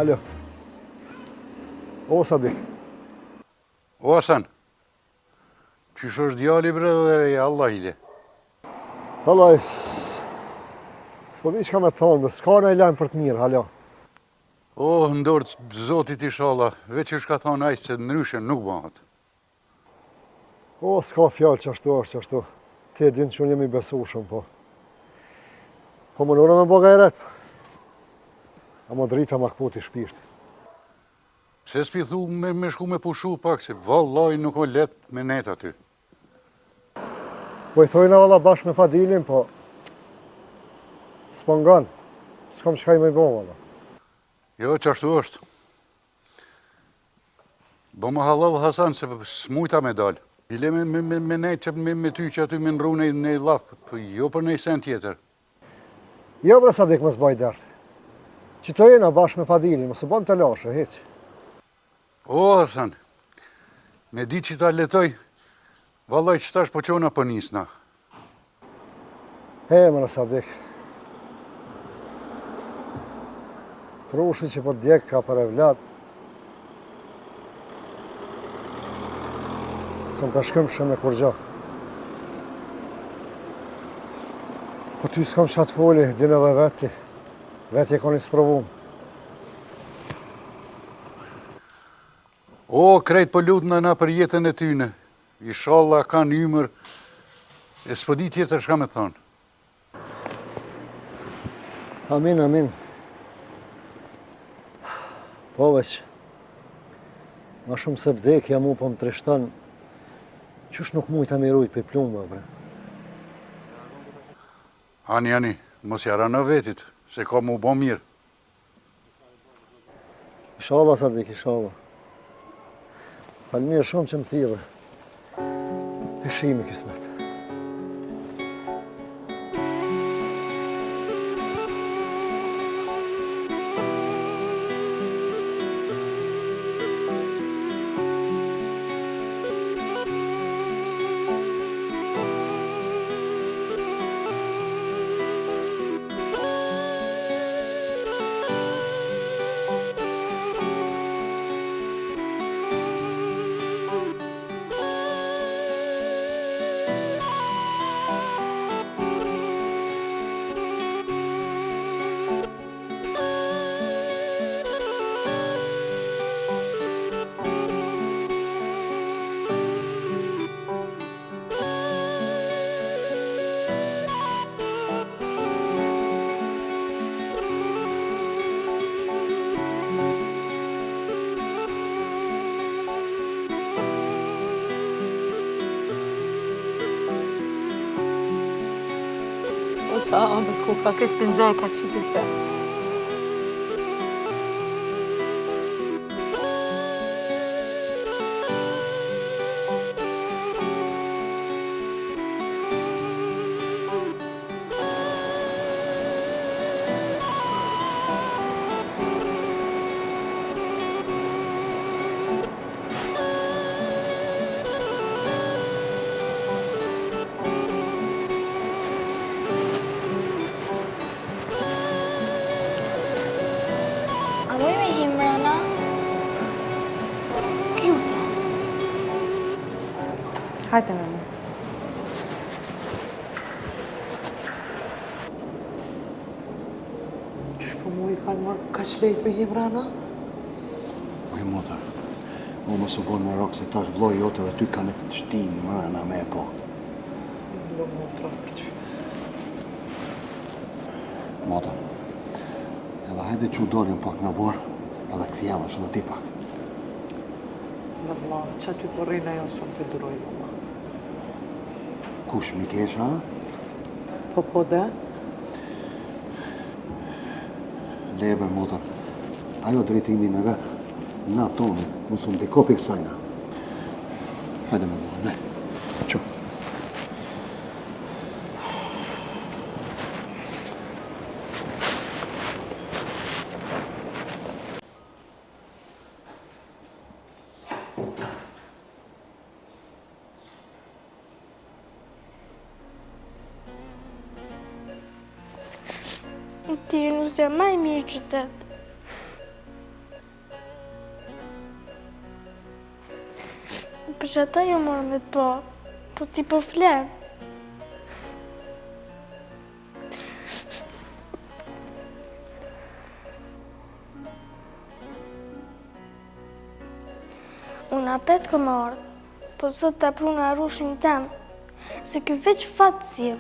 Alo. O, Sadik. O, Hasan. Qysh është djali bre dhe Allah ile? Vallaj, s'po di çka me të thonë, s'ka në lajm për të mirë, halo. O, ndorë zotit inshallah, veç është ka thonë ajë se ndryshe nuk bëhat. O, s'ka fjallë qashtu është qashtu. Ti e din që unë jemi besueshëm, po. Po më nërë me bo gajret. A më drita ma këputi shpirt. Pse s'pi thu me shku me pushu pak, se vallaj nuk o let me net aty. Po i thojna valla bashkë me Fadilin, po s'po ngan. S'kam qka i me bo, valla. Jo, qashtu është. Bo më halal Hasan, se s'mujta me dal. Bile me nejt që me ty që aty me nru në laf, jo për nej sen tjetër. Jo, bre Sadik, më s'baj dert. Që të jena bashkë me Fadilin, më së bon të lashe, heq. O, Hasan, me di që ta letoj, vallaj që tash po qona për nisna. He, mëra Sadik. Prushi që po djek ka për e vlat. Së më përshkëm shumë me kur gjo. Po ty s'kam shatë foli, din edhe veti. Veti e koni s'provum. O, krejt për lutëna na për jetën e tyne. Inshallah kanë ymër, e s'po di tjetër shka me thonë. Amin, amin. Po veç, ma shumë se vdekja mu po më trishton, qysh nuk mujta me rujt për plumë, bre. Ani, mos jara në vetit, se ka mu bo mirë. Inshallah, Sadik, inshallah. Falmirë shumë që më thirë. E shimi kismet. Sa ambët ku ka këtë pëngjaj ka që kiste. Hajde me më. Qështë po mu i kanë mërë ka shvejt me jem rana? Oj, motër, mu më së bonë me rokë se tash vloj jote dhe ty ka me të shtinë më rana me e po. Lo mu të rafër që. Motër, edhe hajde që u dolim pak në borë, edhe këthjela shë në ti pak. Në vla, që aty po rejna jo së më të duroj më. Kush, Mikesha? Po dhe? Lebe, motër, ajo drejtimi në vetë, na tonë, mësë më dekopi kësajna. Hajde me vla, ne, që. Ti nuk zë maj mirë qytet. që ata jo morë me të po ti po flen. Unë apet kom ardhë, po sot të pruna rushin tem, se kjo veç fatë si.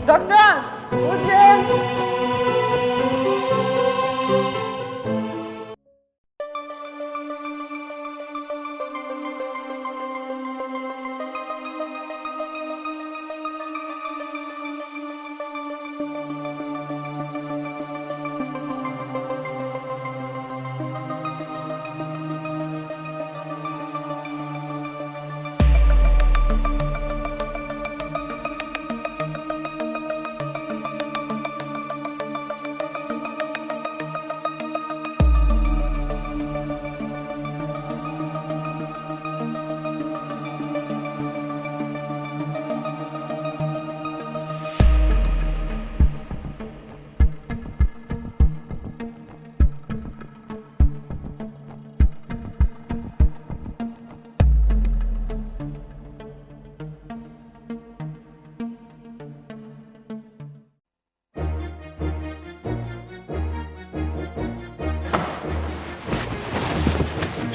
Doktor! Urgent!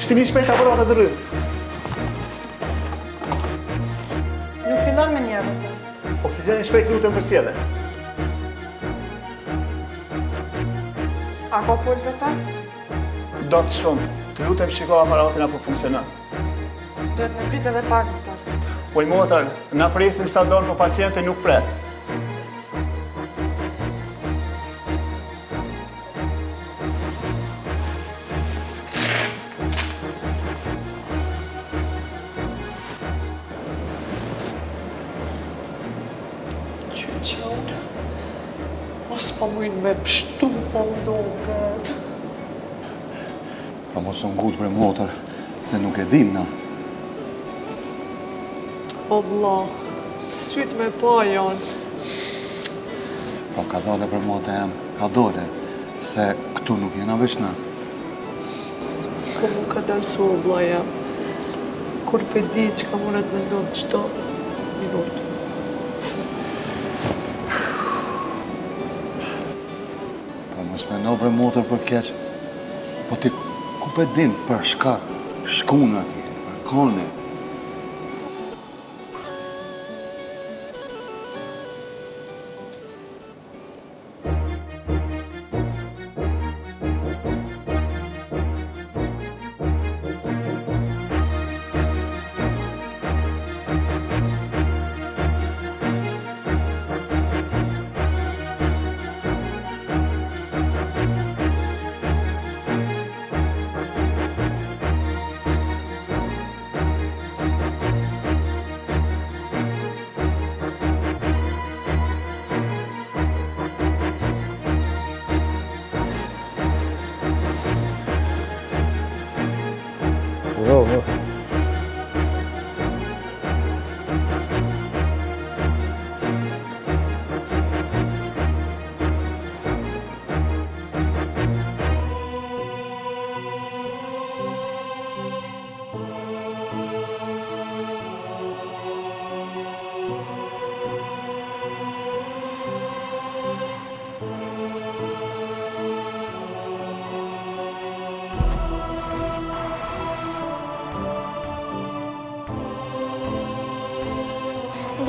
Shtimi shpejt aparatet të rrët. Nuk fillon me njerë atë. Oksigeni shpejt lutem për sjellje. A ka puls atë? Dokt shumë, të lutem shiko aparatin apo funksionon. Duhet me prit edhe pak doktor. Oj motër, na presim sa don, po pacienti nuk pret. Qyqon, mos po mujnë me pështu po mdoket. Pa mos unë ngutë për motër, se nuk e dim na. O vlla, syt me pa janë. Po ka dole për motë jam, ka dole, se këtu nuk jena veç na. Po mu ka dalsu o vlla jam. Kur pe di që ka mundet me ndonë qëto minutë. Po mos me në për motër për keq, po ti ku pe din për shkak, shkun atje, për kone. Jo, jo.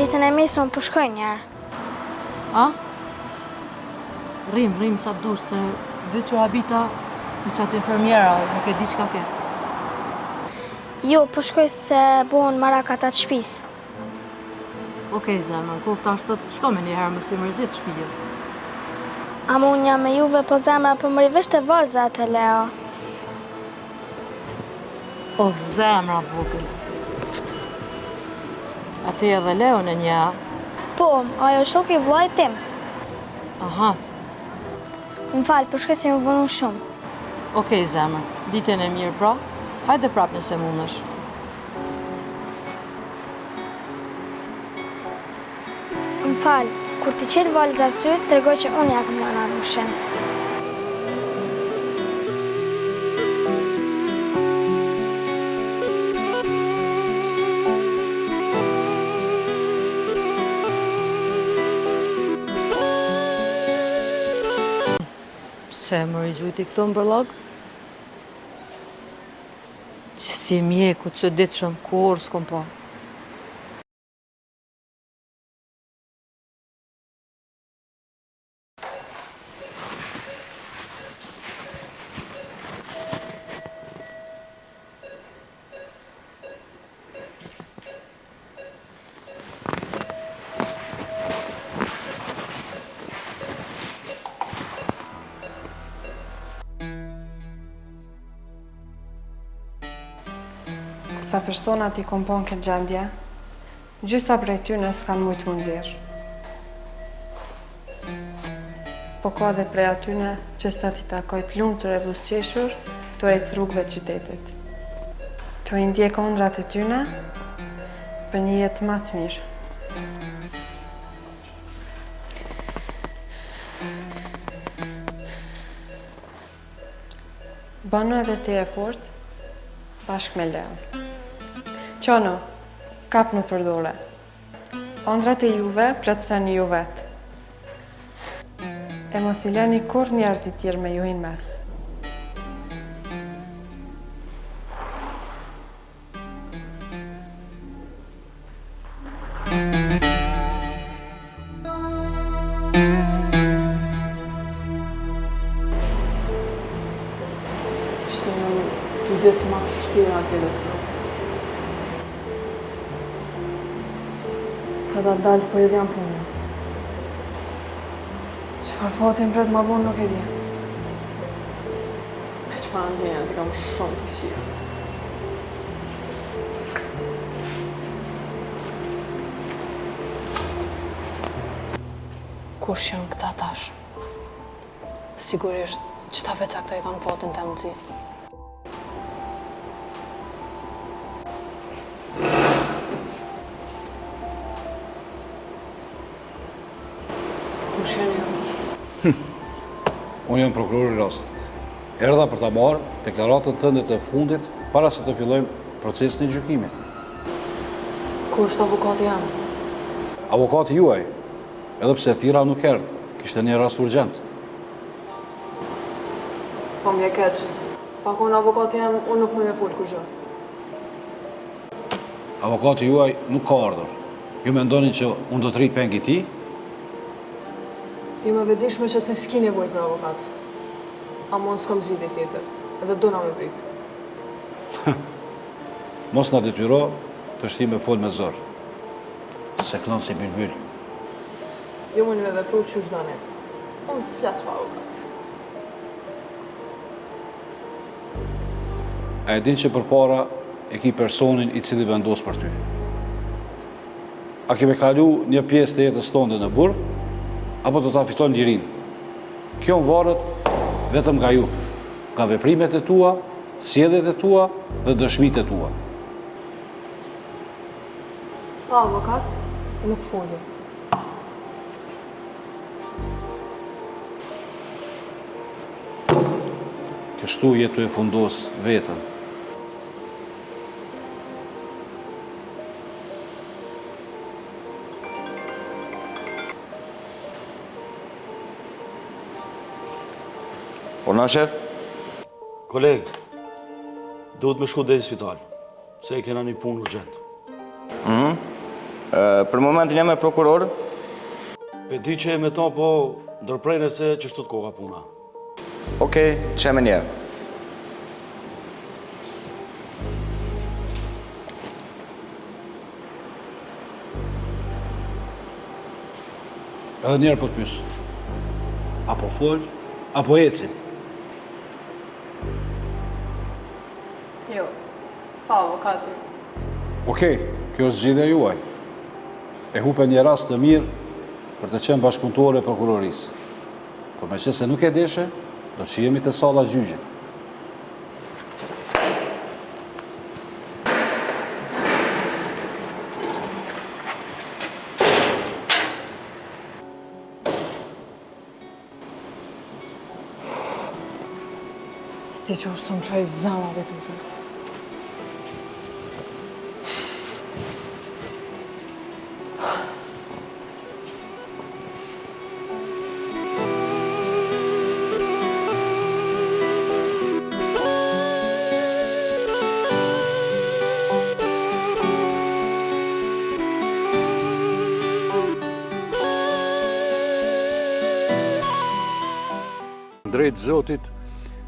ditën e mesme po shkoj njerë. A? Rrim sa të dush se veç që habita me qatë infermjera, nuk e di çka ke. Jo, po shkoj se bohen marakat atë shpis. Okej, zemër, kofta është të shko me njëherë më si mërzit shpijës. Ama unë jam me juve, po zemra për më rivisht e vazë atë, Leo. O, zemra vogël. A ti edhe Leo në një, a? Po, ajo shok i vllajt tim. Aha, Më falë, për shkoj se më vënu shumë. okej, zemër, ditën e mirë pra, hajde prap nëse mundesh. Më falë, kur ti qelë valza sy, tregoj që unë ja kam lënë Arushin. Se më rigjujti këto mbërllog? Që si mjeku që ditëshëm kur s'kom po. Sa personat i kompon këtë gjendje, gjysa prej tyre s'kan mujt më nxjerr. Po ka dhe prej atyne që sa t'i takoj t'lumtur e buzëqeshur, to ecë rrugëve të qytetit. To i ndjek ëndrat e tyne për një jetë më të mirë. Bano edhe ti e fort, bashkë me Leon. Qono, kap në përdore. Ëndrat e juve plotësoni ju vetë. E mos i leni kur njerëzit tjerë me ju hinë mes. Ishte në 2 ditë më të vështira atje dhe së. Ka dalë për edhe jam punë. Çfarë fatin pret ma vonë nuk e di. Me çfarë ndjenja ti kam shumë të këqija. Kush janë këta tash? Sigurisht, qëta veca këta i kanë fatin të mëzi. Kush janë jo? Unë jam prokurori i rastit. Erdha për ta marrë deklaratën tënde të fundit para se të fillojmë procesin e gjykimit. Ku është avokati jam? Avokati juaj, edhe pse thira nuk erdhë, kishte një rast urgjent. Po mje keqë. Pa konë avokati jam, unë nuk më me full kur gjë. Avokati juaj nuk ka ardhur. Ju mendonin që unë do të rrit pengi ti? Ju me vedishme që ti s'ki nevojt për avokat. Ama unë s'kom zgjidhje tjetër, edhe do na me prit. Mos na detyro të shti me fol me zor. Se kënon si bylbyl. Jo më një me vepru që shdoni. Unë s'flas pa avokat. A e din që përpara e ki personin i cili vendos për ty? A keme kalu një pjesë të jetës tonë në burg, apo do ta fiton lirin? Kjo në varet vetëm nga ju, nga veprimet e tua, sjelljet e tua dhe dëshmitë e tua. Pa avokat, nuk foli. Kështu jetu e fundos vetën. Orna shef? Kolegë, duhet me shku dhe i spital, se e kena një punë urgjent. Për momentin jam me prokuror. E di që e me ta, po ndërprejnë se që shtu të koka puna. Okej, qeme njerë. Edhe njerë po të pysë. Apo fol, apo ecim. Jo, pa avokati. Okej, kjo është zgjidhja juaj. E hupe një rast të mirë për të qenë bashkëpunëtore e prokurorisë. Por me qëse nuk e deshe, do që jemi të salla gjyqit. Ti që është shumë qaj zama vetë të. Drejt Zotit,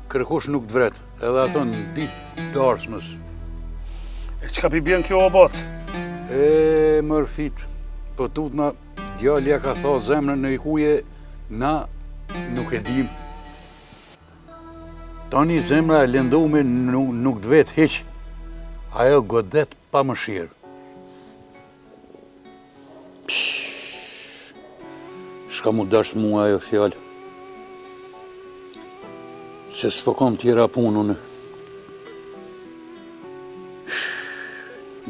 kërkush nuk të vret, edhe ato në ditë të arsmës. E qka pi bjen kjo o botë? E, mërfit, po tutna, djalja ka tha zemrën në ikuje, na nuk e dim. Tani zemra e lëndume nuk të vet heq, ajo godet pa mëshirë. Shka mu dash mua ajo fjallë, se s'po kam tjera punën.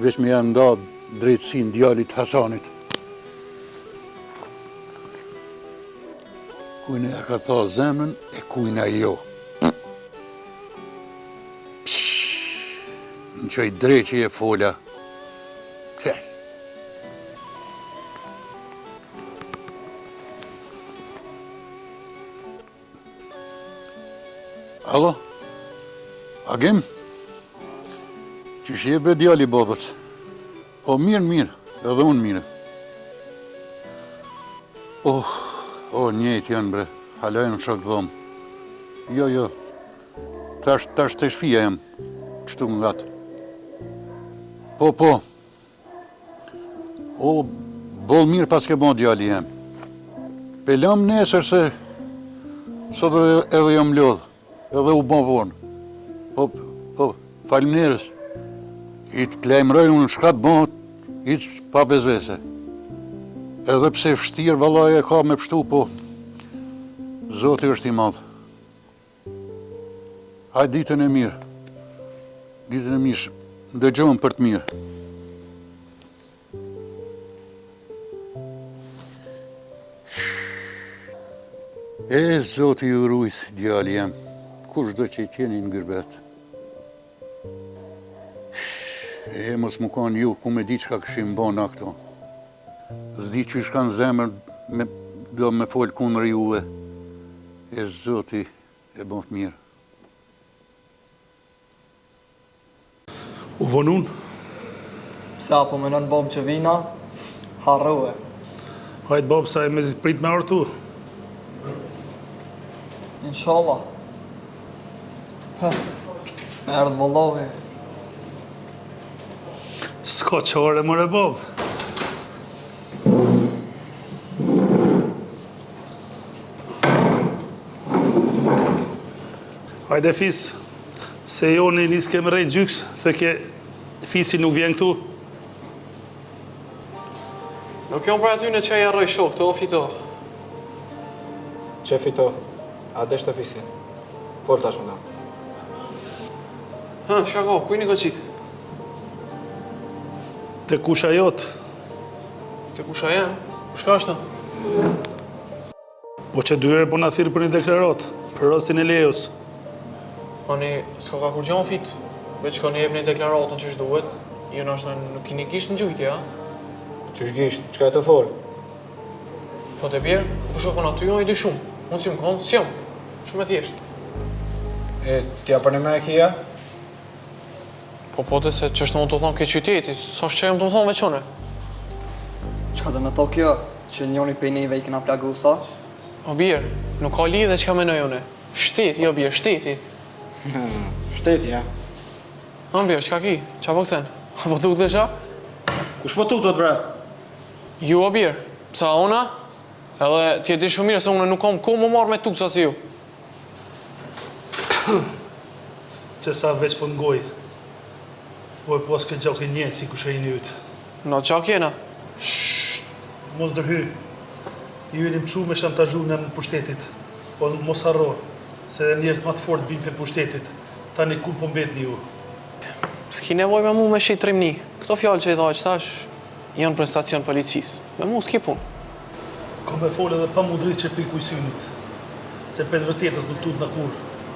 Veç me janë nda drejtësin djalit Hasanit. Kujnë e ka tha zemrën e kujnë jo. Në qoj dreqi e fola. Alo? Agim? Qysh je bre djali babës? O, mirë, edhe unë mirë. O, njejt janë bre, halajnë shak dhomë. Jo, tash të shpia jam, qëtu më gatë. Po. O, bol mirë pas ke bon djali jam. Pelam nesër se sot edhe jam lodhë. Edhe u bon vonë. Po, falimnerës. I të klejmëroj unë shka të bon, i të pa bezvese. Edhe pse fështirë valaj e ka me pështu, po, Zoti është i madhë. Hajë ditën e mirë. Ditën e mirë, ndëgjojmë për të mirë. E, Zoti ju rujtë, djali jam. Kush do që i tjeni në gërbet. E, mos më kanë ju, ku me di që ka këshim bona këto. Zdi që shkan zemër, do me folë kundër juve. E, Zoti, e bëftë mirë. U vonun? Pse apo menon bom që vina, harrove. Hajtë bob sa e me prit me ortu. Inshallah. Erdhë vëllohi. S'ka qare mëre bob. Hajde fis, se jo në njës kemë rejtë gjyks, thëke fisi nuk vjen këtu. Nuk jam për aty në që e arroj shok, të o fito. Që fito? A desh të fisin? Por tash më da. Ha, shka ka, kujni ka qitë? Te kusha jotë. Te kusha jenë? Shka është në? Po që dyre po në thirë për një deklarat, për rastin e lejos. Ani, s'ka ka kur gjanë fit, veç ka një jep një deklaratën që shduhet, ju në është nuk kini kisht në gjujtje, a? Qysh gisht, qka e të folë? Po të bjerë, kusha kon aty jo i dy shumë, unë si më konë, si jam, shumë e thjeshtë. E, tja për një me e kia? Po të se që është më të thonë ke qyteti, sa është që jam të më thonë veçone. Çka do me tho kjo? Që njoni pej neve I kena plagu sa? O birë, nuk ka lidhe që ka menoj une. Shteti, o birë, shteti. Shteti, ja. O birë, qka ki? Qa po kësen? Po tuk të qa? Kush po tuk të bre? Ju, o birë, psa ona? Edhe ti e di shumë mirë se une nuk kam ku më marrë me tuk sa si ju. Që sa veç po ngoj. Po e pas ke gjak e njetë si kushe I njëtë. No, qa kjena? Mos dërhy. Ju jeni mësu me shantazhu në pushtetit. Po mos harro, se njerëz më të fort bin për pushtetit. Tani ku po mbetni ju? S'ki nevoj me mu me shit trimni. Këto fjallë që I dha që tash, janë për stacion policisë. Me mu s'ki pun. Kom me folë edhe pa mu dritë që piku I synit. Se për vërtetës nuk tut në kur.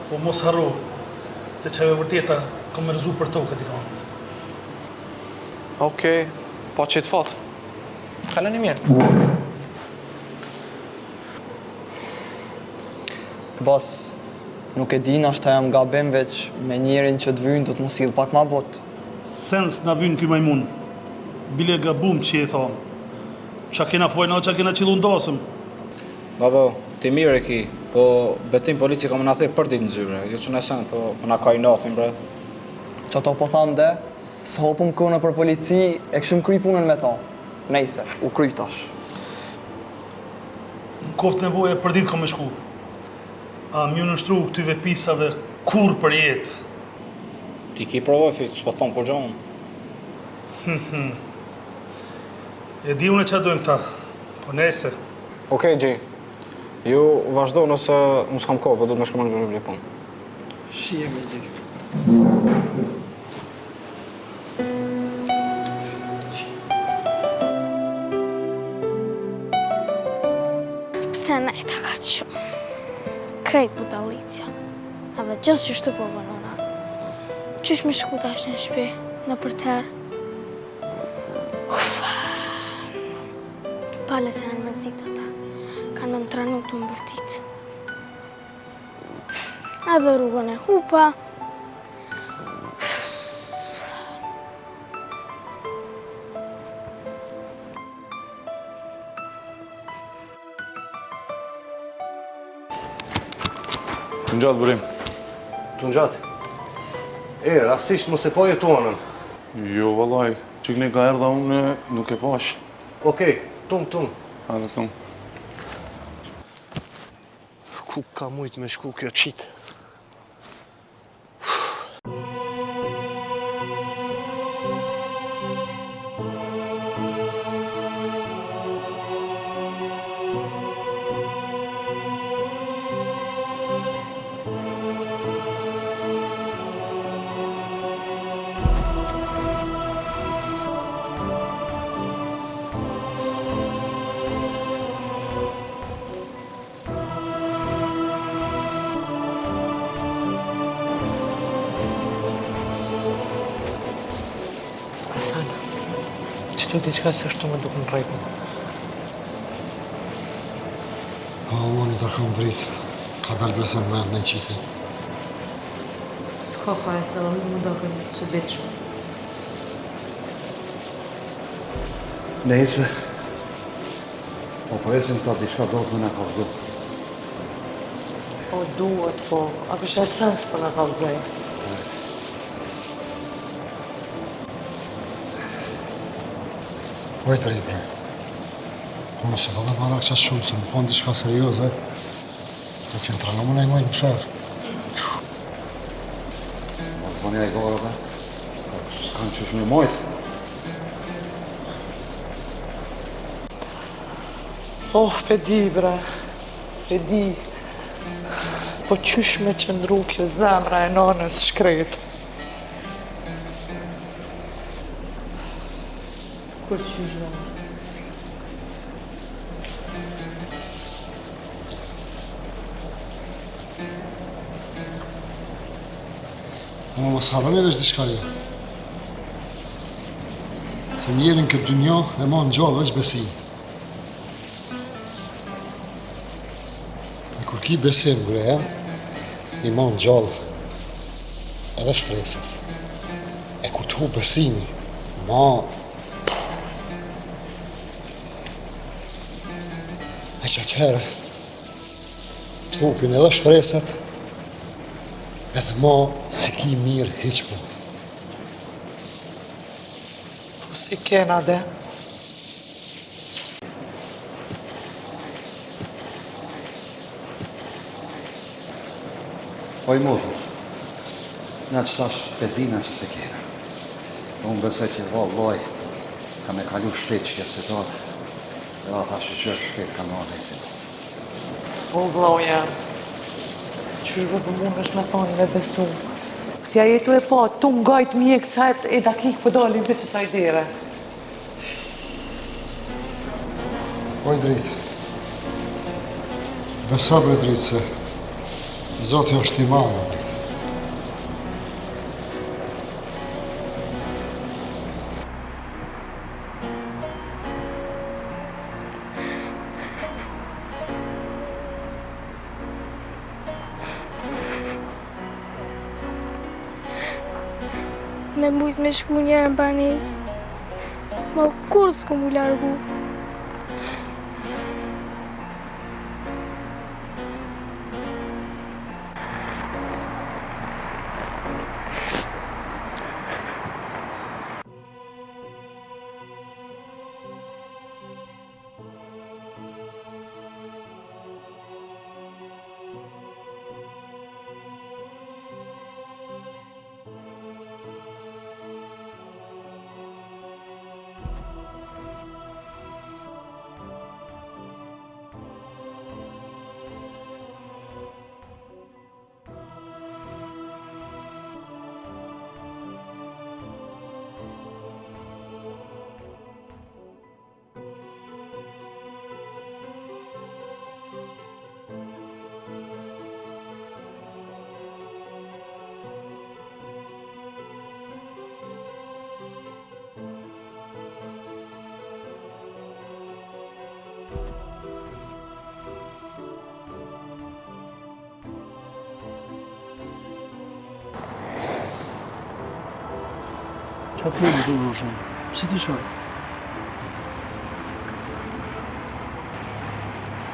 Po mos harro, se qave vërteta kom me rëzu për tokët I kam. Okej, pa që të fatë. Kalën I mirë. Bas, nuk e din ashta jam gabim veç me njerin që të vynë do të mos idhë pak ma bot. Sens na vynë ky majmun. Bile gabum që e thamë. Qa kena fojna, qa kena qilu ndasëm. Babo, ti mirë e ki, po betim polici ka më në thekë për ditë në zyre, jo që në sen, po më në ka I natin, bre. Që ato po thamë de, së hopëm kone për polici, e këshim kry punën me ta. Nejse, u kry tash. Në koftë nevoje për ditë kom me shku. A mjë nështru këtyve pisave kur për jetë. Ti ki provoj, fit, s'po thonë kur gjohën. E di unë që dojmë këta, po nese. Okej, Gji, ju vazhdo nëse më s'kam kohë, po do të më shkëmën në një punë. Shijemi, Gji. Pse nejta ka që shumë? Krejt budalicja. Edhe gjithë që shtu po vënona. Qysh me shku tash në shpi, në përterë? Pale se janë me zita ta. Kanë me më tranu të më bërtit. Edhe rrugën e hupa. Të nxatë, burim. Të nxatë. E, rasisht mos e po jetonën. Jo, vallaj, qikni ka erdha unë nuk e pash. Okej, tum. Hajde, tum. Ku ka mujt me shku kjo qik? Hasan, që të diçka se shtu me duke në rregull. Unë të kam dritë. Ka dalë besëm me qiti. S'ka fare se dhe nuk më doke që ditëshme. Nejse. Po presim ta diçka do të me në kavzu. Po duhet, po. A kështë e sens për në kavzej? Po e të rritë, bre. Po nëse do dhe para këqa shumë, se më konë diçka serioze, do kënë tranu më nejmoj në shërë. Mos bënja I gore, bre. S'kanë qysh me mojtë. Oh, pe di, bre. Pe di. Po qysh me qëndru kjo zemra e nanës shkret. Kur qysh dhe më? Ama mos harroni veç diçka jo. Se njerën këtë dynja e ma në gjallë veç besim. E kur ki besim, bre, I ma në gjallë edhe shpresat. E kur të hu besimi, ma që atëherë të hupin edhe shpresat, edhe ma si ki mirë hiq pot. Po si kena de? Oj motër, na që tash pedina që se kena. Unë besoj që valloj ka me kalu shpet që kjo situatë, edhe ata shqyqër shpet ka nërë hesin. O, vlau jam, qërëve për mund është me thonë me besu. Këtja jetu e pa, tu ngajt mjek sajt e dakik për dalin për që sajdere. Oj dritë, besa bre dritë se Zoti është i madh. Me mujt me shku njerë në banesë. Ma kur s'ku mu largu. Qa plemi të rushën? Si t'i shoj?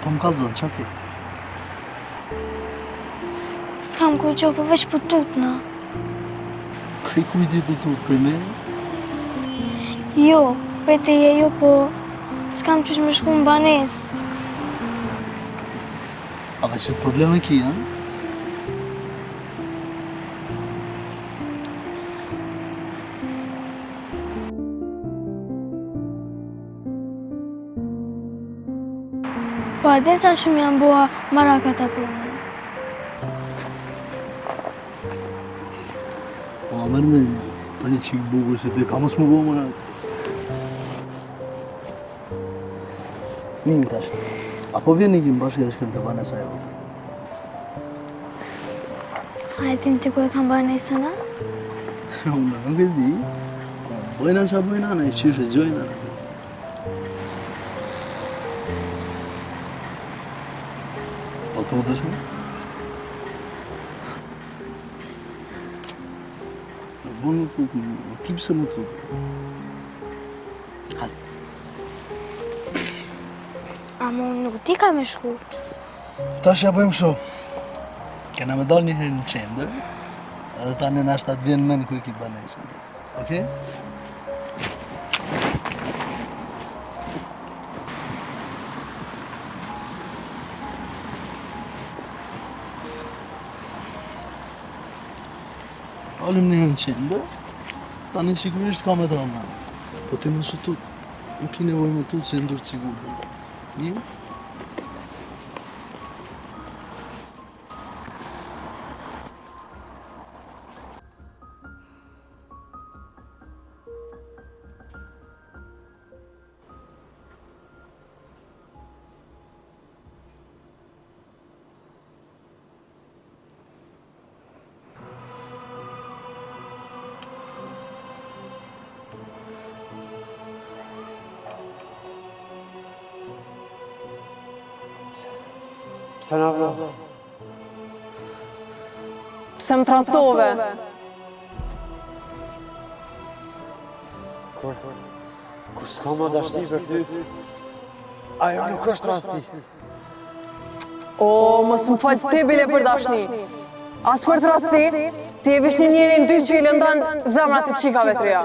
Po më kalëzën, qa ki? S'kam kur gjo, po veç po tutna. Kri ku i di të tut për me? Jo, për teje jo, po s'kam qysh me shku në banesë. A dhe qëtë probleme ki, ha? Po adin sa shumë janë boa maraka ta për me. Po a mërë me për një qikë bukur si ty, ka mos më bo marak. Nin tash, apo vjen një kim bashkë dhe shkëm të banesa jote? A e tin ti ku e kam banesën, a? Unë nuk e di. Bojna qa bojna, në i qyshe gjojna. Po të të shme? Në bon më të më kipë se më të. Hadi. Amo nuk ti ka me shku. Tash ja bëjmë kështu. Kena me dal një herë në qendër, edhe tani na shtat vjen men ku i ki banesën. Okej? Dalim një herë në qendër, tani sigurisht ka me drama. Po ti mos u tut, nuk ki nevoj me tut se ndurë sigur. Mirë? Pse na vro? Pse më trantove? Kur s'ka ma dashni për ty, ajo nuk është rasti. O, mos më falë ti bile për dashni. As për të ratë ti e vish një njëri në dy që i lëndan zemrat e qikave të reja.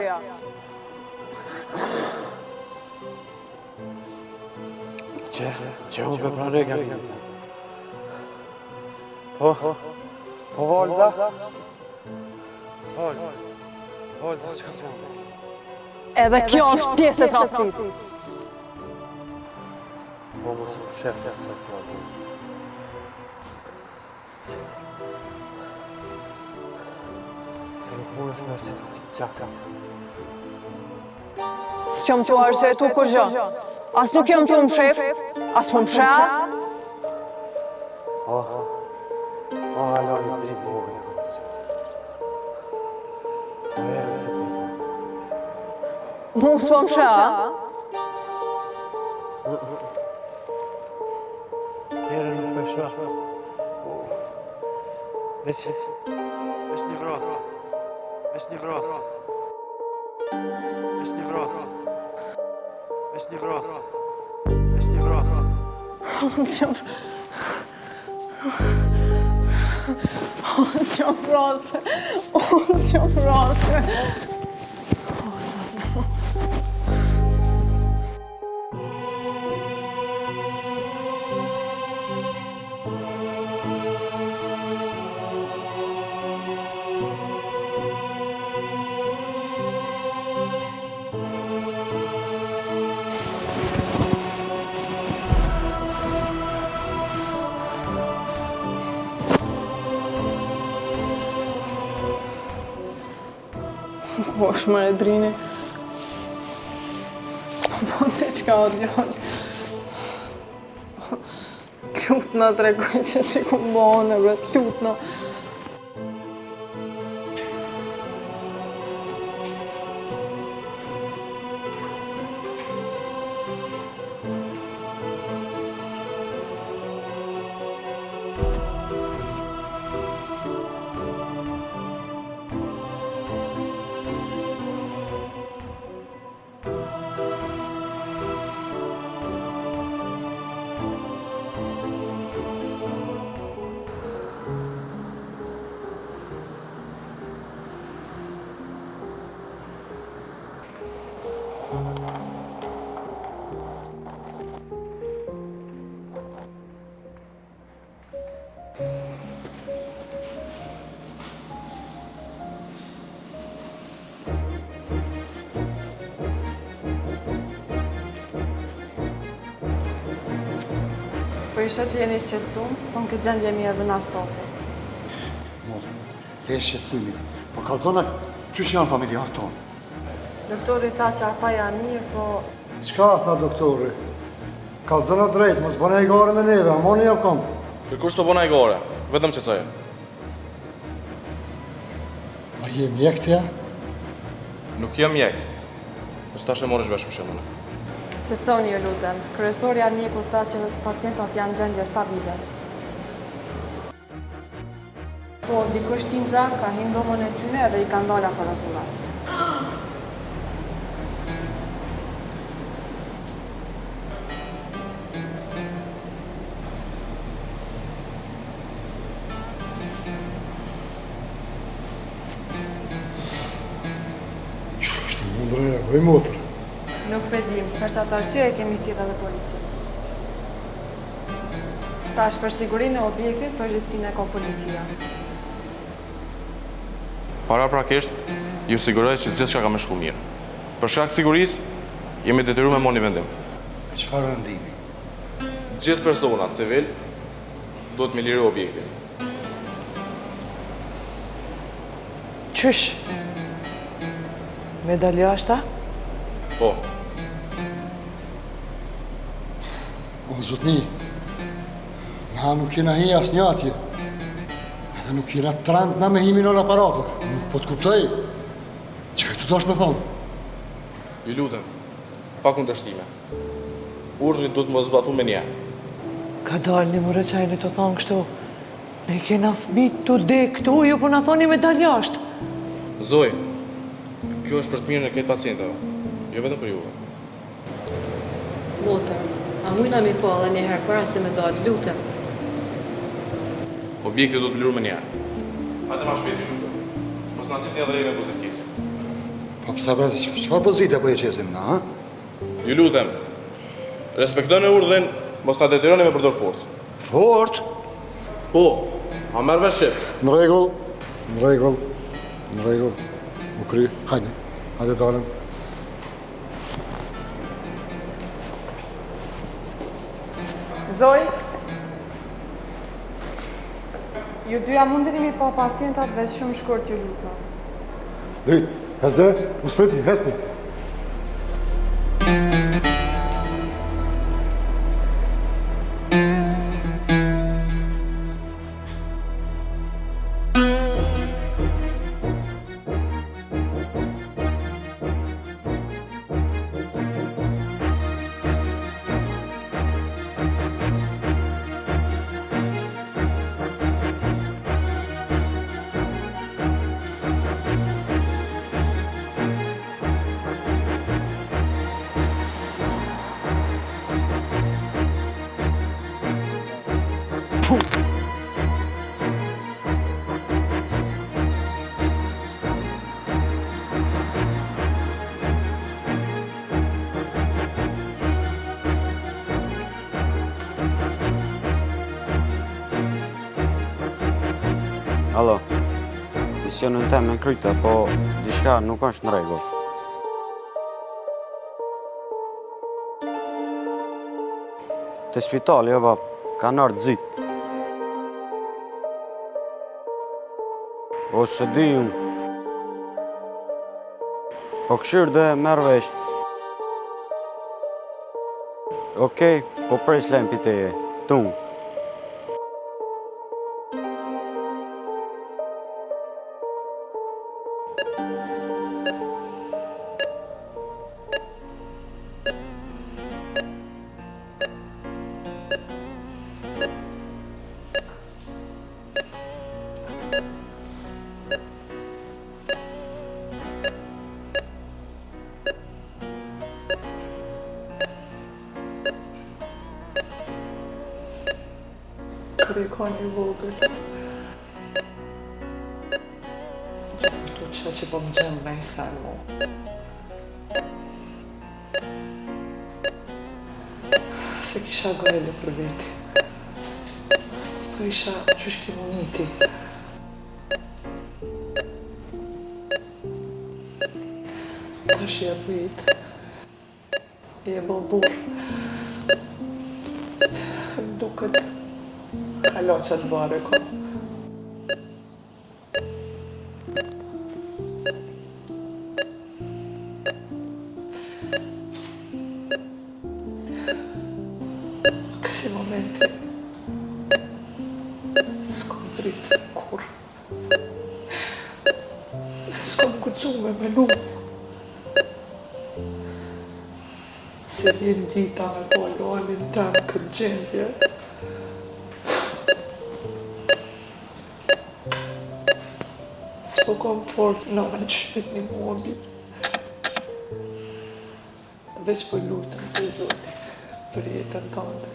Që u be pranë rega. Po Volza? Volza, që ka të Edhe kjo është pjesë e tradhtisë. Po mos më shef të sot fjallë. Se nuk mund është me arsitu këtë qaka. S'qom t'u arsitu kur gjë. As nuk jam t'u më shef, as më më shef. Alo, një dritë vogën e këmës. Merë se të. Mu s'po më shef, Merë nuk me shef. Veç një vrastë. Veç një vrastë. Veç një vrastë. Veç një vrastë. Veç një vrastë. Unë që frase. Unë që frase. Po është më redrini. Po të qka o djallë. T'lutna të regoj që si ku mbone, bre, t'lutna. Po ishe që jeni shqetësum, po në këtë gjendje jemi edhe na stofi. Motër, le shqetësimin, po kalzona qysh janë familjarë tonë? Doktori tha që ata janë mirë, po... Qka tha doktori? Kalzona drejt, mos bëna i gore me neve, amoni jam kom. Kërkush të bëna i gore, vetëm që coje. Ma je mjek të ja? Nuk jam mjek, për s'tash e morësh vesh më shemune. Të coni ju lutem, kryesorja mjeku tha që pacientat janë gjendje stabile. Po, dikush tinza ka hinë domën e tyne dhe i ka ndalë aparaturat. Që është mundre, oj motër. Nuk pedim, për që atë arsye e kemi thirrë edhe policinë. Tash për sigurinë e objektit, përgjithësinë e ka policia. Paraprakisht, ju siguroj që gjithçka ka me shku mirë. Për shkak të sigurisë, jemi detyruar me marrë një vendim. Çfarë vendimi? Gjithë personat civil duhet me liru objektin. Qysh? Medaljashta? Po, O, zotni, na nuk jena hi as një atje. Edhe nuk jena trant na me himin në aparatot. Nuk po të kuptoj. Që këtu tash me thonë? ju lutem, pa kundërshtime. Urdhri duhet mos zbatu me një. Ka dalë një mërë qajnë të thonë kështu. Ne kena fmit të de këtu, ju po na thoni medaljasht. Zoj, kjo është për të mirën e këtë pacientave, jo vetëm për juve. Motër, a mujna mi po edhe njëherë para se me dalë, lutem. Objekti do të lirë më njerë. Hajde ma shpejt, ju lutem. Mos na cit një dhe me pozitivës. Po pësa bre, çfarë pozite po e qesim na, ha? Ju lutem, respektoni urdhrin, mos ta detyroni me përdor forcë. Fort? Po, a merr vesh shef. Në rregull, në rregull, në rregull. U kry, hajde, hajde dalëm. Zoj, ju dyja mundeni mi pa pacientat veç shumë shkurt ju lutem. Drit, hezde, u spriti, hezdi. Alo, misionin tem e kryta, po diçka nuk është në rregull. Te spitali, o bab, kanë ardhur zik. Ose di unë. Po këshirë dhe merr vesh. Okej, po pres lempi teje, tunë. Kërë i ka një vogël. Do që po më gjemë me i sen mu. Se kisha gajle për veti. Po isha qysh ki muniti. Tash i e vit. I e bëllbur. Duket Halo qatë bare ko. Kësi momenti s'kom dritë kur. S'kom këcu me menu. Se vjen dita me polonin tem këtë gjendje. S'po kom fort në me në shpit një mobil. Veç po lutëm të Zoti për jetën tënde.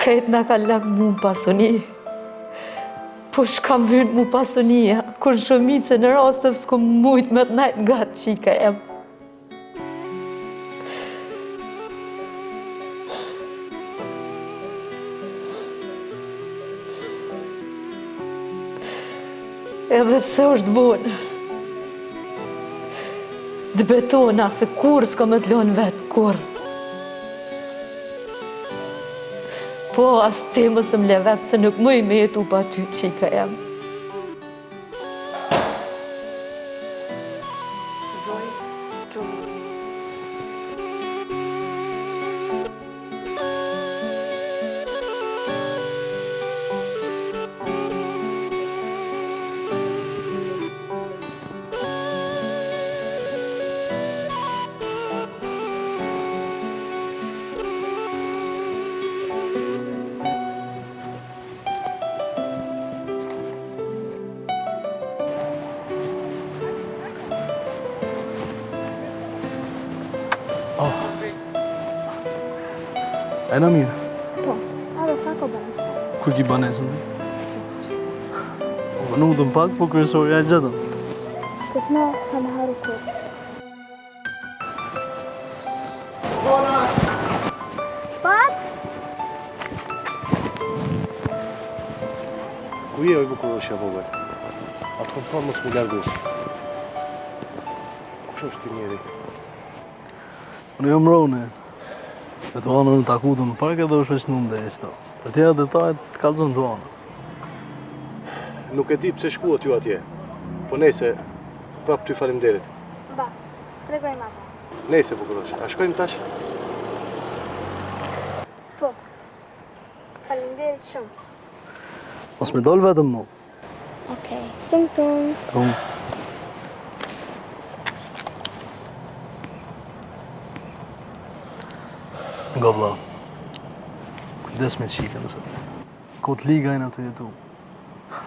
Krejt nga ka lak mu pasoni. Po shkam vynë mu pasonia, kur shumice në rastëv s'kom mujt me të najt nga të qika em. Edhe pse është vonë, të betona se kur s'ka me të lonë vetë, kur. Po, as ti mos më le vetë se nuk mëj me jetu pa ty, qika jam. E na mirë, Po, edhe pak o banesë. kur ki banesën ti? Po nuk të më pak, po kryesorja e gjetëm. Këtë natë kam haru kohë. Pat? Ku je oj bukuroshja vogël? Atë kom thonë mos më largosh. Kush është ky njeri? Unë jam Rone. Me të anën në takutën në park edhe është veçnum dhe isto. Për tjera detajet të kalzon të anë. Nuk e di pse shkua ty atje. Po nejse, prap ty faleminderit. Bac, tregoj mama. Nejse bukuroshja. A shkojmë tash? Po, faleminderit shumë. Mos me dol vetëm mu. Okej. Tum tum. Tum. Nga vlla. Kujdes me qikën se. Kot liga e në të jetu.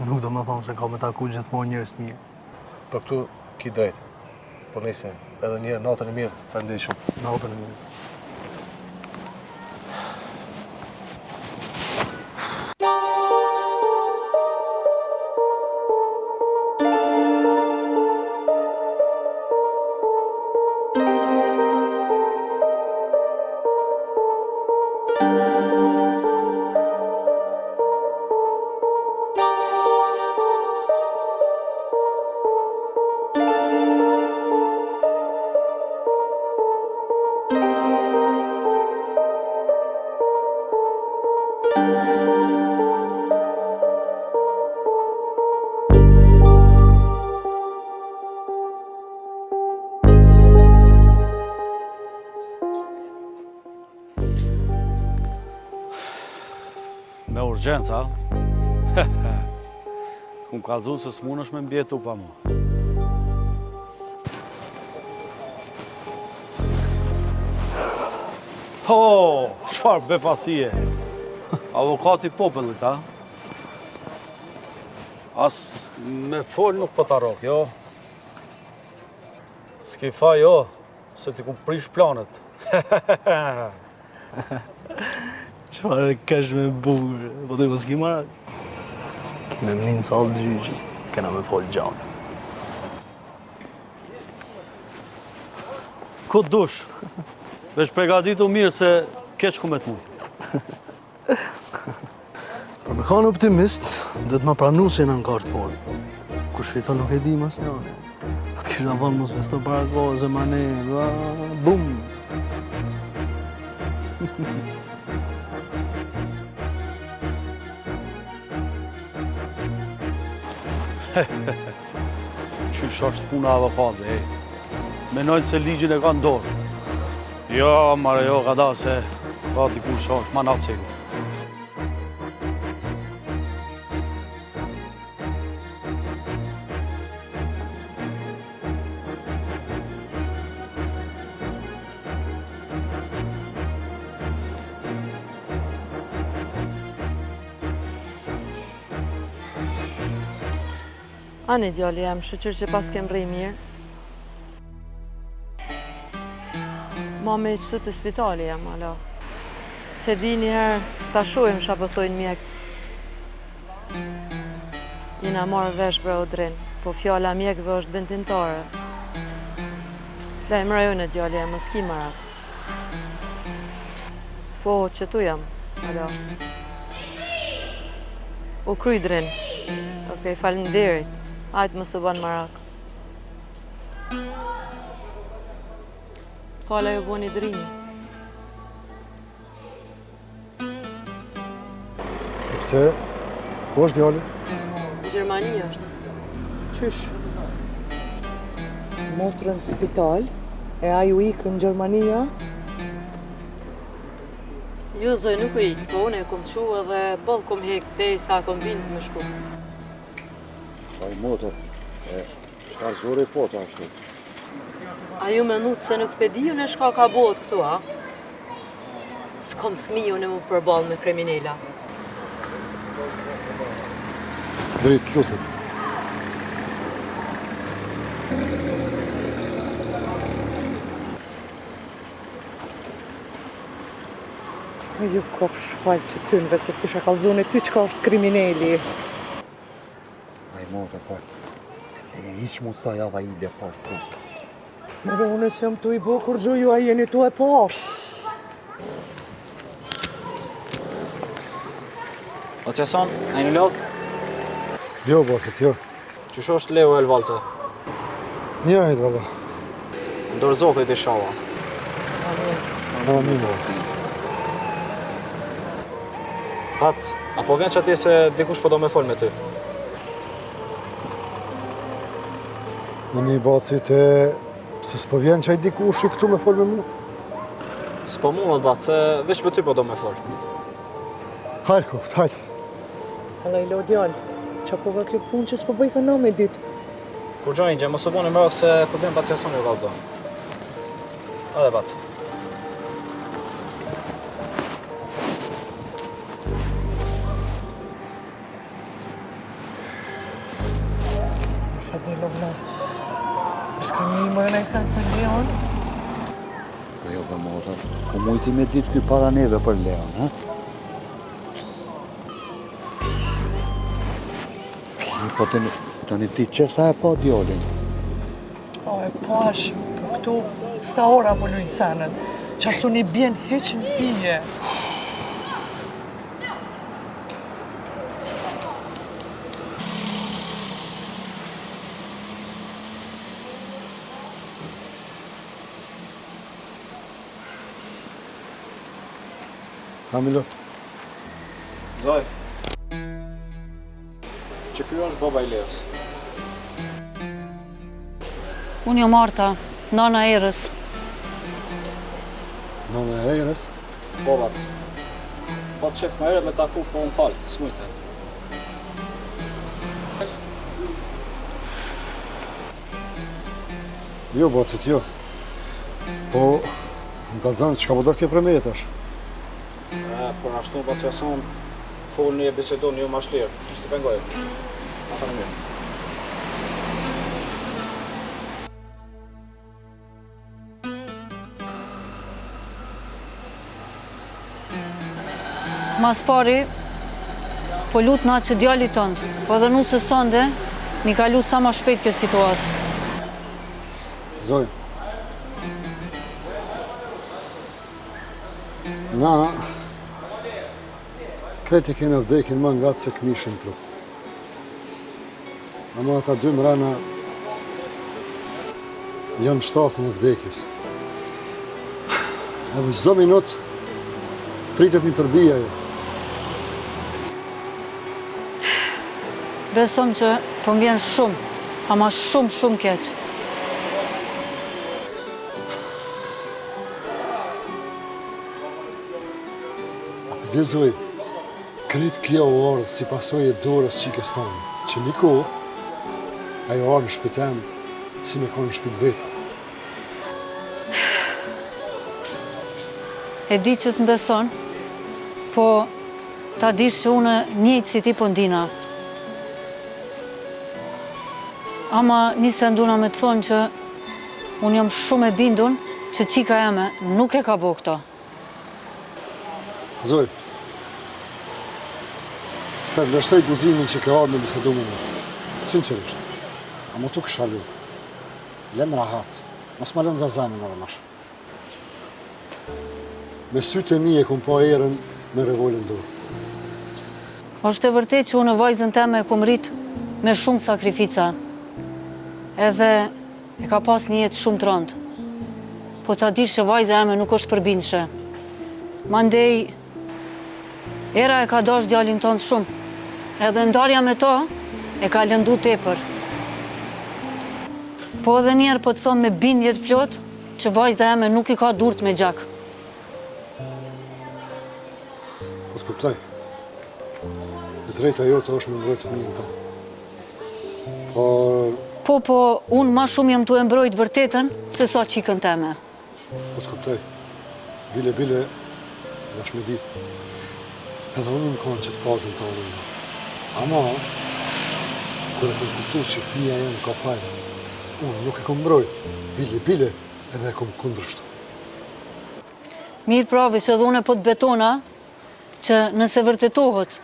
Nuk do më thonë se ka me taku gjithmonë njerëz të mirë. Për këtu ki drejt. Po nejse, edhe njërë natën e mirë, faleminderit shumë. Natën e mirë. Me urgjenca, Kum kalzu se s'mun është me mbjetu pa mu. Ho, çfarë befasie. Avokati popullit, a? As me fol nuk po t'arrok, jo. S'ki fa jo, se ti kum prish planet. Çfarë kesh me bukur, po të mos ki marak. Me mnin sallë gjyqi, kena me fol gjanë. Ku dush, veç pregaditu mirë se keq ku me t'mujt. Për me kanë optimist, do të ma pranu se jena në kartë forë. Kush fiton nuk e di mas njane. Po të kisha thonë mos vesto para kohë, zemane, bum. Qysh është puna avokate, ej. Menojnë se ligjin e ka në dorë. Jo, mare, jo, ka da se ka dikush është ma nacili. Ani djali jam, shëqyr që pas kem rrej mirë. Mame i qëtu të spitali jam, alo. Se di njëherë ta shojmë shë apëthojnë mjek. Jena marrë vesh bre Odrin, po fjalla mjekve është vendimtare. Lejmë rajone djali jam, mos ki marak. Po, qëtu jam, alo. U kryj Drin. Okej, faleminderit. Ajtë më së banë marak. Fala ju boni drini. Pse? Ku është djali? Në Gjermani është. Qysh? Motrën në spital, e a ju ikë në Gjermania? Jo, zoj, nuk u ikë, po unë e kom qu edhe bëllë kom hekë dhe sa kom bindë me shku. Ai motër, çfarë zore po të ashtu? A ju menut se nuk pedi unë e shka ka bot këtu, a? S'kom fmi unë e mu përbal me kriminella. Drejt, lutem. Ju kof shfalë që tynve se kisha kalzone ty qka është krimineli. Ai motë po. E hiç mos sa java i le parë. Mëre unë se jam tu i bo kur gjo ju a jeni tu e po. O që son, a i në lodh? Jo, bacet, jo. Qysh është Leo Elvalca? Një ajtë, valla. Ndër zotit i shala. Amin, bacet. Bac, apo vjen që ati se dikush po do me fol me ty? Në një bacit e... Se s'po vjen që ajtë dikush i këtu me fol me mu? S'po mundët, bac, se veç me ty po do me fol. Hajtë, koft, hajtë. Alla i lo djallë, qa po ka kjo punë që s'po bëj ka me ditë. Kur gjojnë gjë, mos u boni mërok se kur vjen bac jason i valzo. Ade, bac. Fadilovna, s'ka një i mërë nëjë për Leon? Po jo për mota, ku mujti me ditë ky para neve për Leon, ha? Po tani ti qesa e pa djallin? O, e pash, po këtu sa ora po lujnë sanën, që asu një bjen heq në pije. Kamilot. Zoj. Që kjo është baba i Leos. Unë jo Marta, nana Erës. Nana Erës? Bobat. Po të qef më eret me taku, po më falë, s'mujte. Jo, bacet, jo. Po, më kalzanë që ka po do ke premetash? Por ashtu bac jason, folni e bisedoni ju ma shlirë, mos të pengojë. Ata në mirë. Mas pari, po lutë na që djallit tëndë, po dhe nusës tënde, mi kalu sa ma shpejt kjo situatë. Zoj. Na, kreti kena vdekin ma nga se këmishën trup. Ama ata dy mrena janë shtatën e vdekjes. Edhe çdo minut pritet mi përbija jo. Besom që po më vjen shumë, ama shumë keq. Dhe zoj, kretë kjo orë si pasoj e dorës qikës tonë, që një kohë, ajo orë në shpitem, si me konë në shpit vetë. E di që s'mbeson, po ta dish që unë njëjtë si ti po ndina. Ama nise nduna me të thonë që unë jam shumë e bindun që qika jeme nuk e ka bo këto. Zoj, të vlerësoj guzimin që ke orë me bisedu me më. Sinqerisht, a më tu kësha lu. Lem rahat, mos më lënë dhe zemin edhe mash. Me sytë e mi e kum po erën me revolin dorë. Është e vërtet që unë vajzën teme e kum rrit me shumë sakrifica. Edhe e ka pas një jetë shumë të rëndë. Po ta dish që vajza eme nuk është përbindshë. Mandej, Era e ka dash djalin tonë shumë. Edhe ndarja me to e ka lëndu tepër. Po edhe njerë po të thonë me bindje të plot që vajza eme nuk i ka durt me gjak. Po të kuptoj. E drejta jote është me mbrojt fëmijën tonë. Po, unë ma shumë jam të e mbrojt vërtetën se sa qikën teme. Po të kuptoj. Bile, dash me di. Edhe unë më konë qëtë fazën të orën. Ama, kër e kom kuptu që fëmija jenë ka fajnë, unë nuk e kom mbrojt. Bile, edhe e kom kundrështu. Mirë pravi që edhe une po të betona që nëse vërtetohet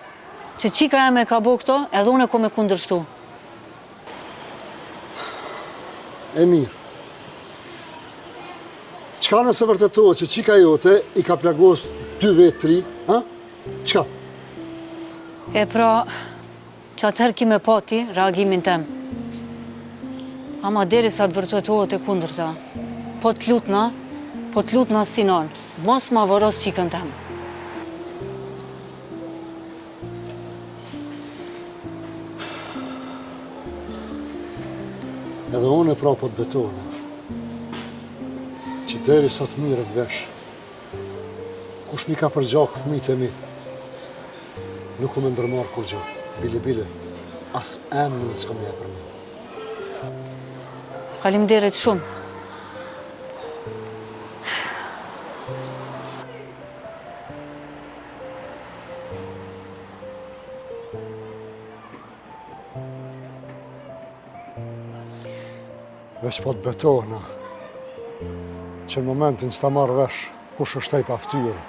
që qika eme ka bo këto, edhe une ko me kundërshtu. E mirë. Qka nëse vërtetohet që qika jote i ka plagos 2 vetë 3, ha? Qka? E pra, që atëherë kime pati reagimin tem. Ama deri sa të vërtetohet e kundërta. Po të lutna sinon, mos ma vëros qikën tem. Edhe unë e pra po të betona që deri sa të mirët vesh, kush mi ka përgjak fëmijët e mi, nuk u me ndërmarë kur gjë, bile, as emnin s'ka me e për mi. Faleminderit shumë. Veç po të betohna që në momentin që ta marrë vesh kush është taj pa ftyrë,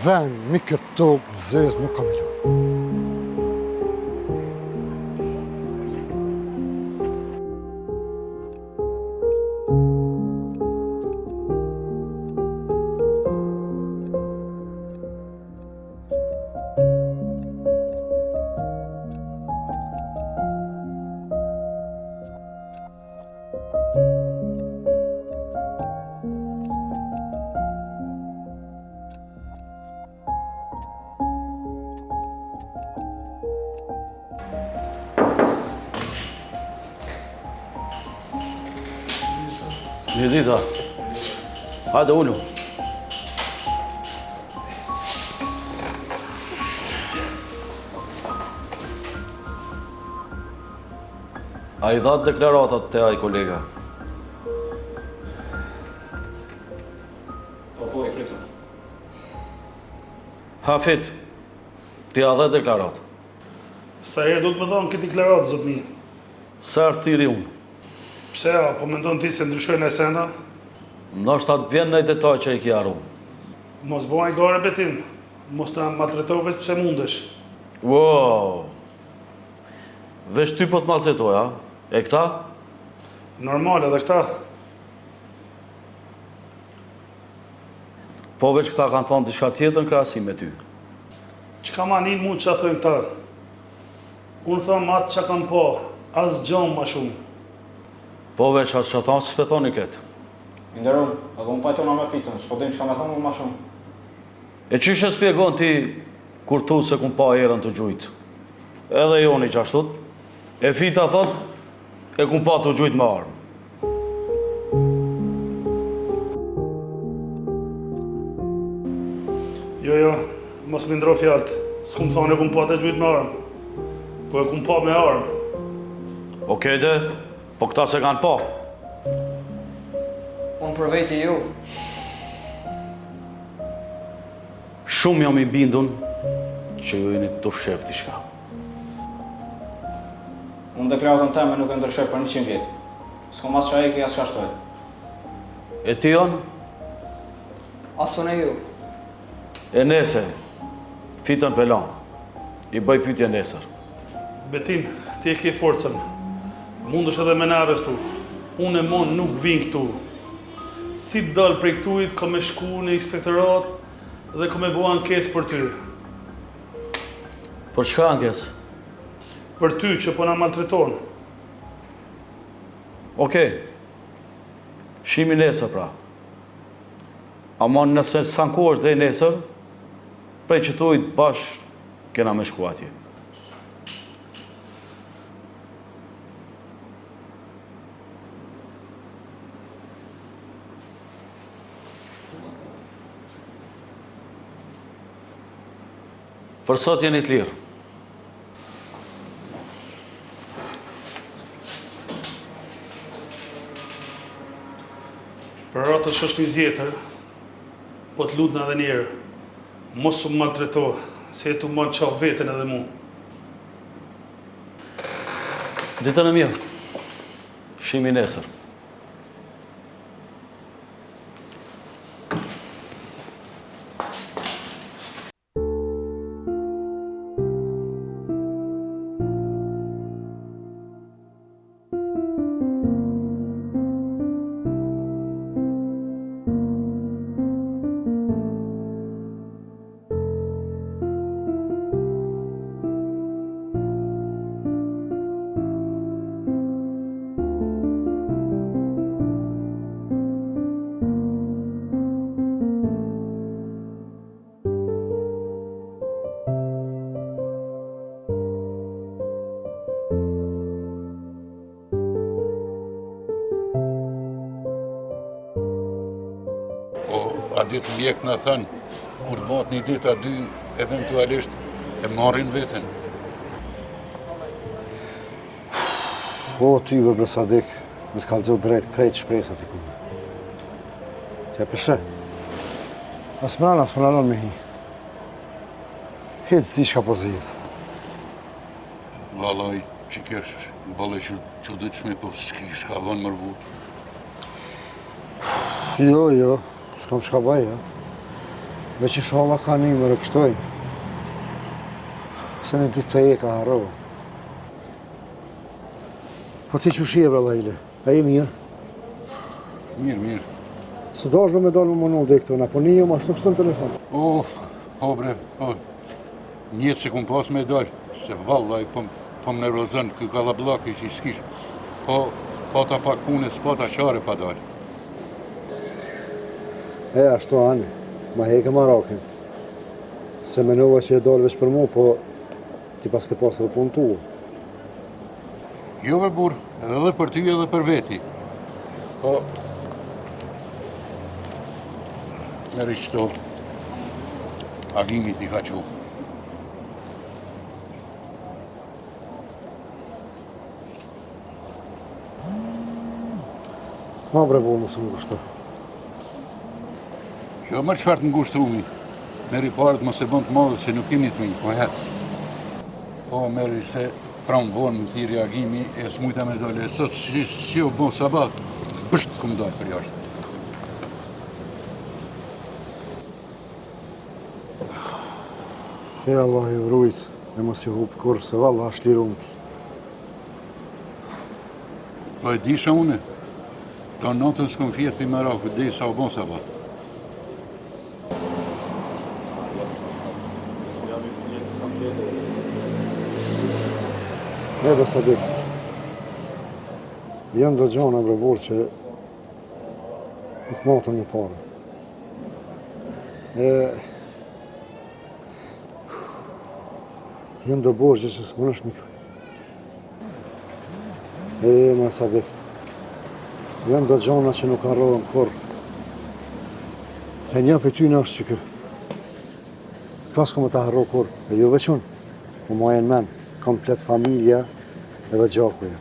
ven, mi këtë tokë, zezë nuk kam ilu. Mirë, hajde ullu. A i dhatë deklaratat të aj kolega? Po, i krytu. Hafit, ti a dhe deklarat? Sa herë do të më dhonë këtë deklaratë, zotni? Sa është tiri unë? Pse, po mendon ti se ndryshojnë e senda? Nështë atë bjenë në i detaj që i kja arru. Mos bëjnë gare betim, mos të maltretoj veç pse mundesh. Wow! Vesh ty po të maltretoj, a? E këta? Normal, edhe këta. Po veç këta kanë thonë diçka tjetër në krahasim me ty. Qka ma një mund që a thënë këta? Unë thëmë atë që kam po, as gjonë ma shumë. Po veç atë që ata s'pe thoni këtë. Nderum, edhe unë pajtona me fitën, s'po dim çka me thonë më shumë. E qyshe spjegon ti kur thu se kun pa erën të gjujt? Edhe joni qashtut. E fita thot, e kun pa të gjujt me armë. Jo, mos më ndro fjallët. S'kum thonë e kun pa të gjujt me armë. Po e kun pa me armë. Okej dhe, po këta se kanë pa. Unë për veti ju. Shumë jam i bindun që ju jeni të fshef diçka. Unë deklaratën teme nuk e ndryshoj për 100 vjetë. S'kom as qa e këja s'ka shtoj. E ti janë? Asun e ju. E nese, fitën pelan. I bëj pyetje nesër. Betim, ti e ke forcën. Mundësh edhe me në arrestu. Unë e mon nuk vin këtu. Si të dalë prej këtujit, ka me shku në inspektorat dhe ka me bo ankes për ty. Për çka ankes? Për ty që po na maltreton. Okej. Shimi nesër pra. Ama nëse sankohesh deri nesër, prej qëtujt bash kena me shku atje. Për sot jeni të lirë. Për atë është një zjetër, po të lutën edhe njerë, mos u maltreto, se e tu mën qa vetën edhe mu. Ditën e mirë. Shimi nesër. Sa ditë mjek në thënë, kur të bëhet një ditë a dy, eventualisht e marrin veten. Po, ty, bre Sadik, me të kalëzot drejt krejt shpresat i kumë. Që e përshe. As mëranon me hi. Hec di shka po zhjet. Vallaj, që kesh bëlle që dyqme, po s'ki shka vënë mërbut. Jo, s'kam shka baj, ja. Veç i sholla ka një më rëpshtojnë. Se në ditë të e ka harrova. Po ti që shie, bre Lajle? A je mirë? Mirë. Së dashme me dalë më mënu dhe këtona, po një ma shtu kështu në telefon. Po bre, njëtë se kum pas me dalë, se vallaj, po më nervozën, kë kalablaki që i s'kish. Po ta pak pune, s'po ta qare pa dalë. Ashtu anë, ma heke Marokin. Se menova që e dalë veç për mu, po ti pas ke pasë dhe punë tuë. Jo për burë, edhe për ty edhe për veti. Po, meri qëto, agimit i ka qu. Ma bre bu, mësë më gushto. Jo mërë qëfar të ngushtu umi. Meri parët më se bënd të madhe se nuk kemi thmi, po hecë. Po, meri se pramë vonë më thiri agimi, e s'mujta me dole. Sot si o bon sabat, bësht këmë dojnë për jashtë. E Allah i vrujt, e mos i hupë kur, se valla është lirum. Po e disha une, ta natën s'kom fjetë për Maraku, dhe sa o bon sabat. Bre Sadik, janë dhe gjona bre burë që nuk matën në pare. Janë dhe borgje që s'mon është mi këthi. Bre Sadik, janë dhe gjona që nuk arrohen kur. E një për ty në është që kë. Këta s'ko me ta harro kur, e jo vequn, po ma jenë men, komplet familja edhe gjakuja.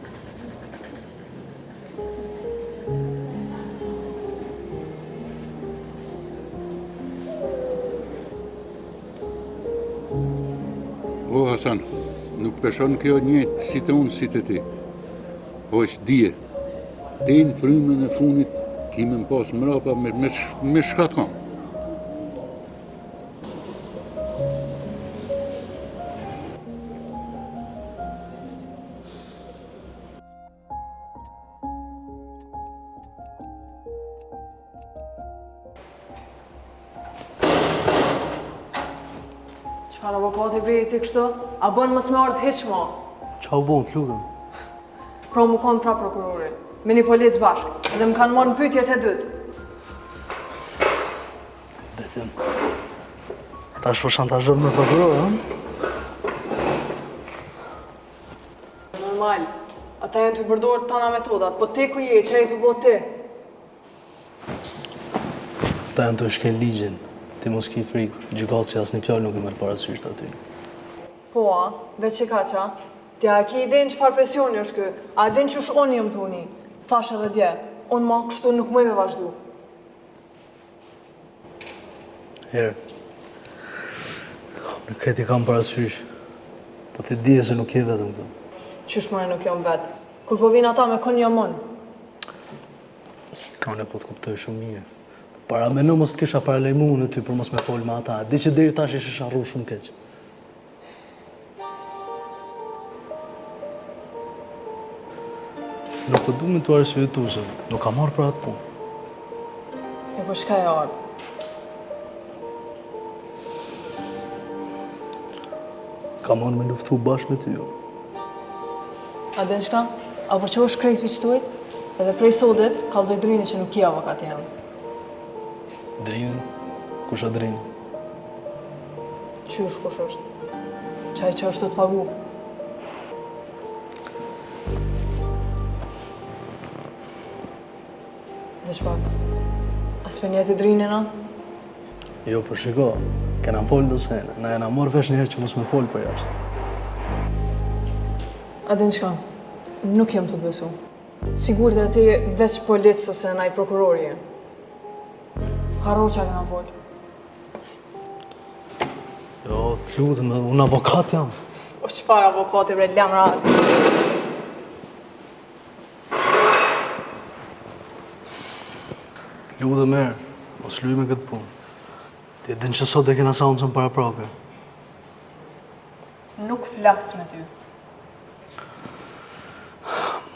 O Hasan, nuk peshon kjo njëjtë si të unë, si të ti. Po është dije, ti në frymën e funit kime më pas mrapa me shkat kam. Qëfar avokati brejt ti kështu? A bën mos me ardhë heq ma? Qa u bon, të lutëm? Pra mu kanë pra prokurori, me një policë bashkë, edhe më kanë marrë në pyetjet e dytë. Betim. Ta është për shantazhon me prokurorë, hë? Normal, ata janë të përdorë tana metodat, po ti ku je, që e të bo ti? Ta janë të shkel ligjin. Ti mos ki frikë, gjykatë si asë një fjallë nuk i mërë parasysht aty. Po, veç që ka qa, ti a ki idejnë qëfar presioni është kë, a idejnë që është onë jëmë të uni, thash edhe dje, onë ma kështu nuk mëj me vazhdu. Herë, në kreti kam parasysh, po ti dje se nuk je vetëm këtu. Qysh mëre nuk jam vetë, kur po vinë ata me kënë jam mënë. Ka unë e po të kuptoj shumë mirë. Para me në mos të kisha paralejmu në ty për mos me folë me ata, di që deri tash ishe sharru shumë keq. Nuk po du me të arsyetu se nuk ka marrë për atë punë. E po shka e ardë? Ka marrë me luftu bashkë me ty, jo. A dhe shka? A po që është krejt për qëtuit? Edhe prej sotit, kalzoj Drini që nuk i avokat jam. Drinën? Kush është Drini? Qysh kush është? Qaj që është të pagu. Veç pak, as për njëti Drinina, Jo, për shiko, kena folë do sene, na jena morë vesh njëherë që mos me folë për jashtë. A din qka? Nuk jam të besu. Sigur të ati veç policë ose naj prokurori je. Haro që a kena folë. Jo, të lutem, unë avokat jam. O qëfar avokati bre lam ratë? Të lutem merë, mos luj me këtë punë. Ti e din që sot e kena sauncën para prake. Nuk flas me ty.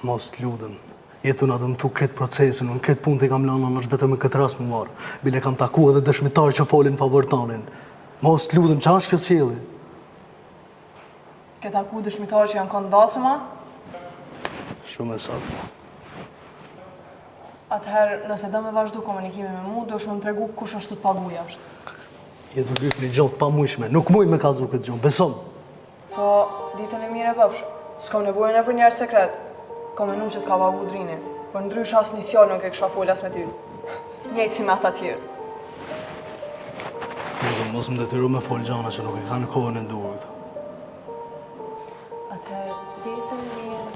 Mos të lutem. Jetu na dëmtu këtë procesin, unë këtë punë të kam lanë, në është vetëm me këtë rast më marë. Bile kam taku edhe dëshmitarë që folin favor tanin. Mos të lutem, qa është kjo sjellje? Ke taku dëshmitarë që janë kanë dasëma? Shumë e saktë. Atëherë, nëse do me vazhdu komunikimi me mu, do është më më tregu kush është të pagu jashtë. Jetë më lyp një gjotë pa mujshme, nuk muj me kalzu këtë gjonë, besom. Po, ditën e mire pëpsh, s'kom nevojën e për njerë sekret. Kom e numë që t'ka pagu drini, për ndrysh as një fjallë nuk e kësha foljas me ty. Njejtë si me ata tjerë. Mos më detyru me folë gjana që nuk e ka në kohën e duhur. Atëherë, ditën e mire...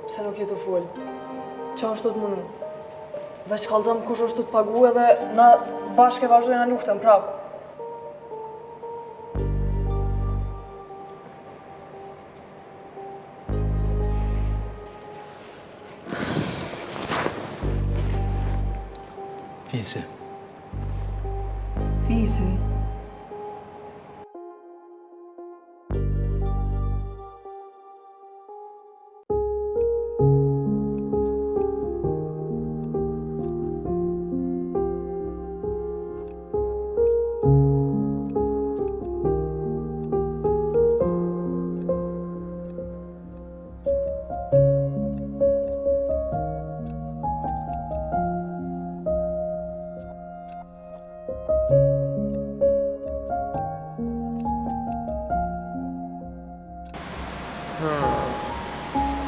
Pse nuk jetu folë? Qa është të të munu? Veç kalzëm kush është të të pagu edhe na bashke vazhdojnë a luftën prapë. Fisi. Fisi?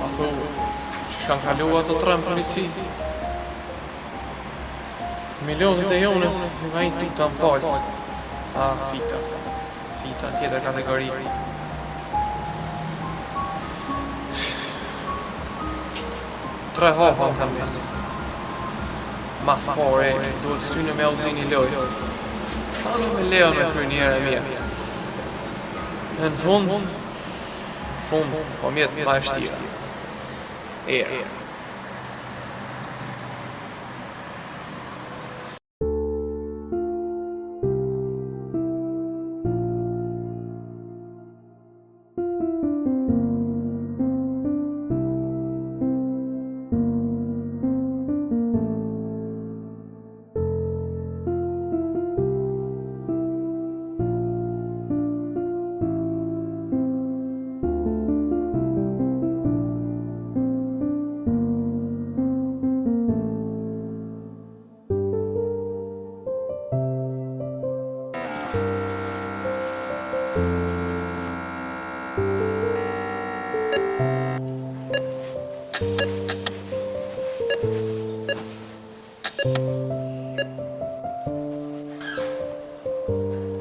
A thu, që shkan kalu ato tre në polici? Miliotit e jonës nga i tuta në palës. A, fita. Fita, tjetër kategori. Tre hapa më kam jetë. Mas pare, duhet të këtyne me auzin i loj. Ta me leo me kry njere e mirë. E në fund, po mjetë ma e vështira. Era.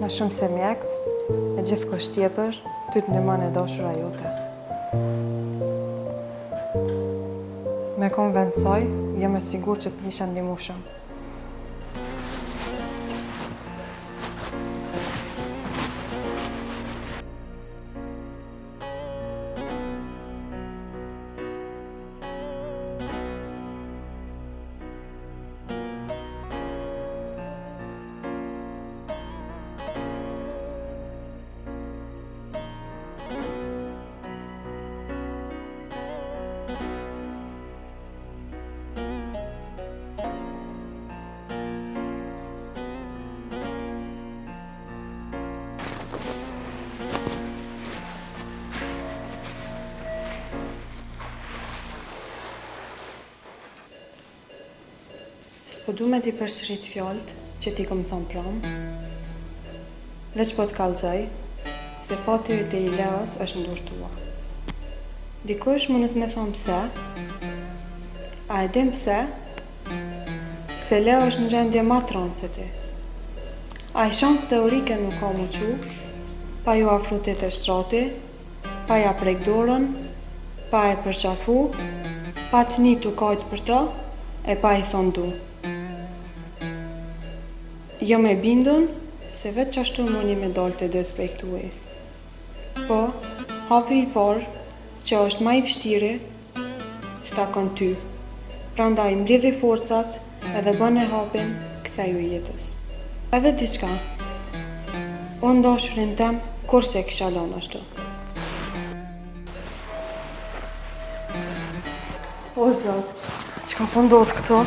Më shumë se mjekt, e gjithë kusht tjetër, ty të ndihmon e dashura jote. Me konvencoj, jam e sigur që të isha ndihmueshëm. S'po du me ti përsërit fjallët që ti kom thonë promë, veç po të kallëzoj se fati yt e i Leos është ndurtua. Dikush mundet me thonë pse, A e dim pse? Se Leo është në gjendje ma tronë se ti. A i shans teorike nuk ka më qu, pa ju afrutit e shtrati, pa ja prek dorën, pa e përqafu, pa të një të kajtë për ta, e pa i thonë du. Jo me bindun, se vetë qashtu mëni me dalë të dëtë prej këtuaj. Po, hapi i parë, që është ma i vështiri, s'takon ty. Prandaj mblidhi forcat edhe bën e hapin ktheju jetës. Edhe diçka. Unë dashurin tem kurse e kisha lënë ashtu. O Zot, çka po ndodh këtu?